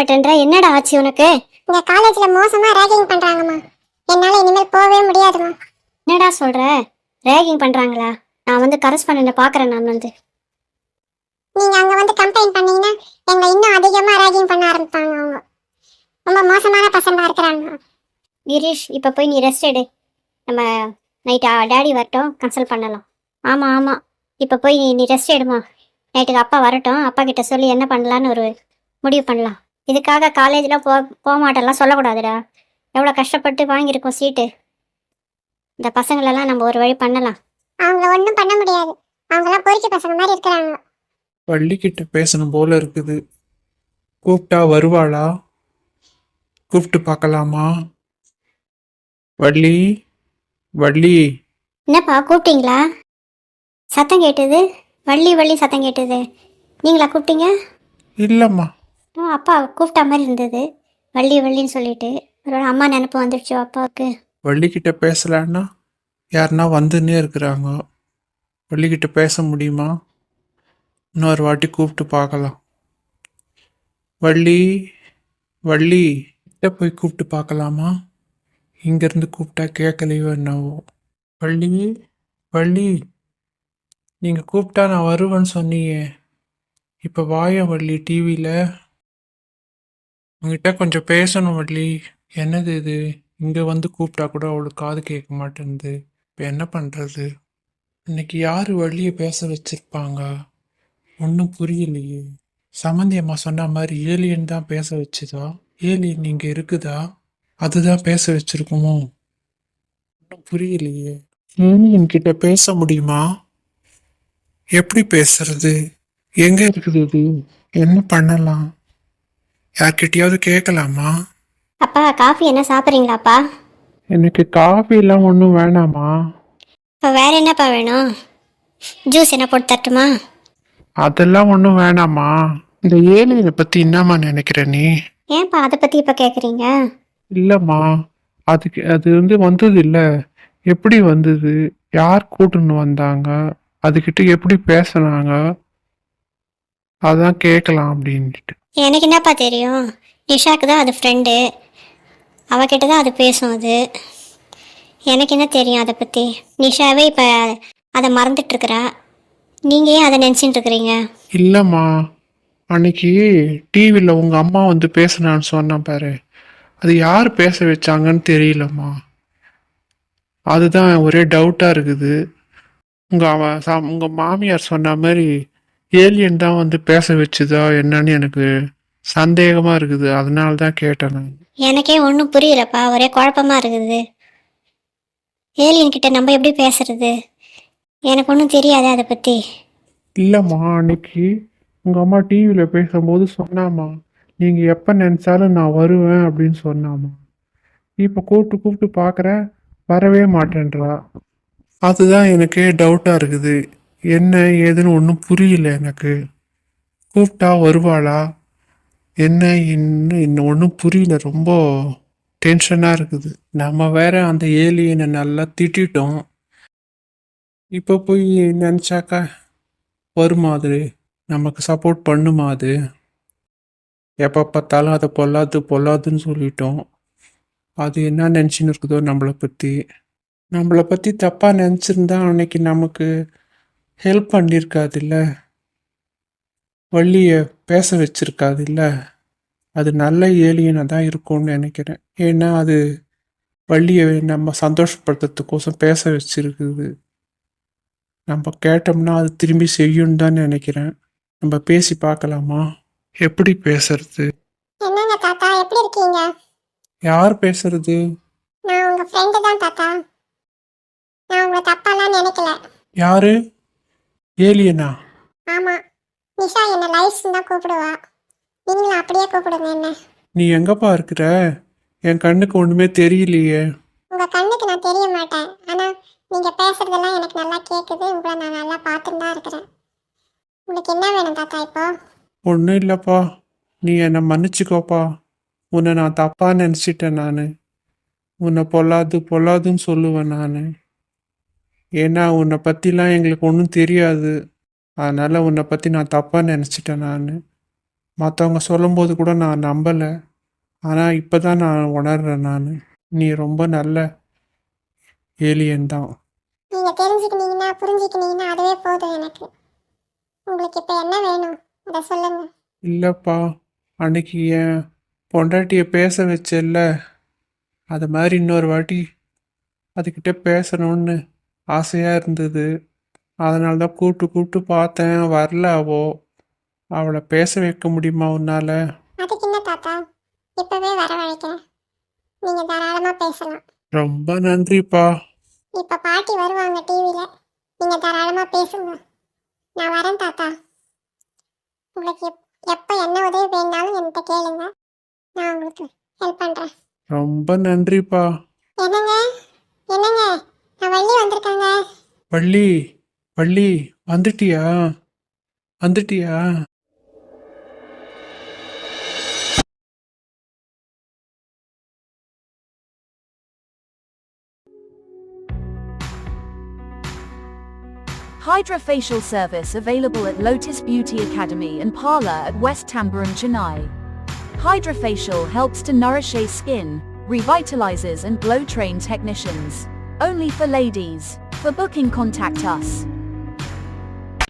மாட்டேன்ற? என்னடா ஆச்சு உனக்கு? இந்த காலேஜ்ல மோசமா ராகிங் பண்றாங்கம்மா. என்னால இனிமேல் போகவே முடியாதுமா. என்னடா சொல்ற? ரேகிங் பண்றாங்களா? நான் வந்து கரஸ்பாண்டன்ட் பாக்குறேன். நான் வந்து நீங்க அங்க வந்து கம்ப்ளைண்ட் பண்ணீங்கன்னா எங்களை இன்னும் அதிகமா ராகிங் பண்ண ஆரம்பிப்பாங்க அவங்க. ரொம்ப மோசமான பசங்களா இருக்கிறாங்க. கிரீஷ், இப்ப போய் நீ ரெஸ்ட் எடு. நம்ம நைட் டேடி வரட்டும், கன்சல்ட் பண்ணலாம். ஆமா ஆமா, இப்ப போய் நீ ரெஸ்ட் எடுமா. நைட்டுக்கு அப்பா வரட்டும், அப்பா கிட்ட சொல்லி என்ன பண்ணலான்னு ஒரு முடிவு பண்ணலாம். இதுக்காக காலேஜில் போக மாட்டேன்லாம் சொல்லக்கூடாதுடா. எவ்வளோ கஷ்டப்பட்டு வாங்கியிருக்கோம் சீட்டு. இந்த பசங்களெல்லாம் நம்ம ஒரு வழி பண்ணலாம். அவங்க ஒன்றும் பண்ண முடியாது. அவங்களாம் பொறுக்கி பசங்க மாதிரி இருக்கிறாங்க. வள்ளிக்கிட்ட பேசணும் போல இருக்குது. கூப்பிட்டா வருவாளா? கூப்பிட்டு பார்க்கலாமா? வள்ளி, வள்ளி. என்னப்பா கூப்பிட்டீங்களா? சத்தம் கேட்டது, வள்ளி வள்ளி சத்தம் கேட்டது. நீங்களா கூப்பிட்டீங்க? இல்லைம்மா. அப்பா கூப்பிட்டா மாதிரி இருந்தது, வள்ளி வள்ளின்னு சொல்லிட்டு. ஒரு அம்மா நினப்பு வந்துடுச்சோ அப்பாவுக்கு. வள்ளிக்கிட்ட பேசலான்னா யாருன்னா வந்துன்னே இருக்கிறாங்க. வள்ளிக்கிட்ட பேச முடியுமா? இன்னொரு வாட்டி கூப்பிட்டு பார்க்கலாம். வள்ளி, வள்ளி கிட்ட போய் கூப்பிட்டு பார்க்கலாமா? இங்கேருந்து கூப்பிட்டா கேட்கலையோ என்னவோ. வள்ளி, வள்ளி, நீங்கள் கூப்பிட்டா நான் வருவேன்னு சொன்னீங்க. இப்போ வாயேன் வள்ளி டிவியில். உங்ககிட்ட கொஞ்சம் பேசணும் வள்ளி. என்னது இது? இங்கே வந்து கூப்பிட்டா கூட அவளுக்கு காது கேட்க மாட்டேங்குது. இப்போ என்ன பண்ணுறது? இன்னைக்கு யார் வள்ளியை பேச வச்சிருப்பாங்க? ஒன்றும் புரியலையே. சமந்தி அம்மா சொன்ன மாதிரி ஏலியன் தான் பேச வச்சுதா? ஏலியன் இங்கே இருக்குதா? அதுதான் பேச வச்சிருக்குமோ? ஒன்றும் புரியலையே. ஏலியன் கிட்ட பேச முடியுமா? எப்படி பேசுறது? எங்கே இருக்குது இது? என்ன பண்ணலாம்? யார்கிட்டயாவது கேட்கலாமா? அப்பா காஃபி என்ன சாப்பிட்றீங்களாப்பா? எனக்கு காஃபிலாம் ஒன்றும் வேணாமா. இப்போ வேற என்னப்பா வேணும்? ஜூஸ் என்ன போட்டு தட்டுமா? அதெல்லாம் ஒன்றும் வேணாமா. இந்த ஏலியனை பற்றி என்னம்மா நினைக்கிற நீ? ஏன்ப்பா அதை பற்றி இப்போ கேட்குறீங்க? இல்லைம்மா, அது வந்தது இல்லை. எப்படி வந்தது? யார் கூட்டுன்னு வந்தாங்க? அதுக்கிட்ட எப்படி பேசுனாங்க? அதான் கேட்கலாம் அப்படின்ட்டு. எனக்கு என்னப்பா தெரியும்? நிஷாக்கு தான் அது ஃப்ரெண்டு, அவகிட்ட தான் அது பேசும். அது எனக்கு என்ன தெரியும் அதை பற்றி? நிஷாவே இப்போ அதை மறந்துட்டுருக்குறா. நீங்கள் ஏன் அதை நினச்சிட்டு இருக்கிறீங்க? இல்லைம்மா, அன்னைக்கு டிவியில் உங்கள் அம்மா வந்து பேசுனான்னு சொன்னேன் பாரு. அது யார் பேச வச்சாங்கன்னு தெரியலம்மா. அதுதான் ஒரே டவுட்டாக இருக்குது. உங்கள் மாமியார் சொன்ன மாதிரி ஏலியன் தான் வந்து பேச வச்சுதா என்னன்னு எனக்கு சந்தேகமாக இருக்குது. அதனால தான் கேட்டேன் நான். எனக்கே ஒன்றும் புரியலப்பா, ஒரே குழப்பமா இருக்குது. ஏலியன் கிட்ட நம்ம எப்படி பேசுறது? எனக்கு ஒன்றும் தெரியாது அதை பற்றி. இல்லைம்மா, அன்னைக்கு உங்கள் அம்மா டிவியில் பேசும்போது சொன்னாம்மா, நீங்கள் எப்போ நினச்சாலும் நான் வருவேன் அப்படின்னு சொன்னாம்மா. இப்போ கூப்பிட்டு கூப்பிட்டு பார்க்குறேன், வரவே மாட்டேன்றா. அதுதான் எனக்கே டவுட்டாக இருக்குது. என்ன ஏதுன்னு ஒன்றும் புரியல எனக்கு. கூப்பிட்டா வருவாளா என்ன இன்னும் ஒன்றும் புரியல. ரொம்ப டென்ஷனாக இருக்குது. நம்ம வேற அந்த ஏலியனை நல்லா திட்டோம். இப்போ போய் நினச்சாக்கா வருமா அது? நமக்கு சப்போர்ட் பண்ணுமா அது? எப்போ பார்த்தாலும் அதை பொல்லாதுன்னு சொல்லிட்டோம். அது என்ன நினச்சின்னு இருக்குதோ நம்மளை பற்றி தப்பாக நினச்சிருந்தா அன்னைக்கு நமக்கு ஹெல்ப் பண்ணியிருக்காதுல்ல, வள்ளியை பேச வச்சிருக்காதுல்ல. அது நல்ல ஏலியனாக தான் இருக்கும்னு நினைக்கிறேன். ஏன்னா அது வள்ளியை நம்ம சந்தோஷப்படுத்துறதுக்கோசம் பேச வச்சிருக்குது. நம்ம கேட்டோம்னா அது திரும்பி செய்யும்னு தான் நினைக்கிறேன். நம்ம பேசி பார்க்கலாமா? எப்படி பேசுறது? என்னங்க தாத்தா, எப்படி இருக்கீங்க? யார் பேசுறது? நான் உங்க ஃப்ரெண்டு தான் தாத்தா. நான் உங்களை தப்பாலாம் நினைக்கல. யாரு? ஏலியனா? ஆமா, நிஷா என்ன லைஃப்னு தான் கூப்பிடுவா. நீங்களும் அப்படியே கூப்பிடுங்க என்ன. நீ எங்கப்பா இருக்கிற? என் கண்ணுக்கு ஒன்றுமே தெரியலையே. உங்க கண்ணுக்கு நான் தெரிய மாட்டேன், ஆனா நீங்க பேசுறதெல்லாம் எனக்கு நல்லா கேக்குது. உங்களை நான் நல்லா பார்த்துட்டு தான் இருக்கிறேன். உங்களுக்கு என்ன வேணும் தாத்தா இப்போ? ஒன்றும் இல்லைப்பா, நீ என்னை மன்னிச்சுக்கோப்பா. உன்னை நான் தப்பாக நினச்சிட்டேன். நான் உன்னை பொல்லாதுன்னு சொல்லுவேன் நான். ஏன்னா உன்னை பற்றிலாம் எங்களுக்கு ஒன்றும் தெரியாது. அதனால் உன்னை பற்றி நான் தப்பாக நினச்சிட்டேன் நான். மற்றவங்க சொல்லும்போது கூட நான் நம்பலை. ஆனால் இப்போ தான் நான் உணர்றேன் நான். நீ ரொம்ப நல்ல ஏலியன் தான். நீங்க தெரிஞ்சுக்கினீங்கன்னா புரிஞ்சுக்கினீங்கன்னா அதுவே போதும் எனக்கு. உங்களுக்கு இப்போ என்ன வேணும் அதை சொல்லுங்க. இல்லைப்பா, அன்னைக்கு என் பொண்டாட்டியை பேச வச்சல்ல, அது மாதிரி இன்னொரு வாட்டி அதுக்கிட்ட பேசணும்னு ஆசையாக இருந்தது. அதனால தான் கூப்பிட்டு பார்த்தேன், வரல அவளை பேச வைக்க முடியுமா உன்னால்? அதுக்கு என்ன தாத்தா, இப்பவே வரவழைக்கிறேன். நீங்க தாராளமா பேசலாம். ரொம்ப நன்றிப்பா. இப்ப பாட்டி வருவாங்க டிவியில, நீங்க தாராளமா பேசுங்க. நான் வரேன் தாத்தா. உங்களுக்கு எப்ப என்ன உதவி வேணாலும் என்கிட்ட கேளுங்க, நான் உங்களுக்கு ஹெல்ப் பண்றேன். ரொம்ப நன்றிப்பா. என்னங்க என்னங்க, நான் வள்ளி வந்திருக்காங்க. வள்ளி, வள்ளி, வந்துட்டியா? வந்துட்டியா? Hydrofacial service available at Lotus Beauty Academy and Parlour at West Tambaram, Chennai. Hydrofacial helps to nourish a skin, revitalizes and glow train technicians. Only for ladies. For booking contact us.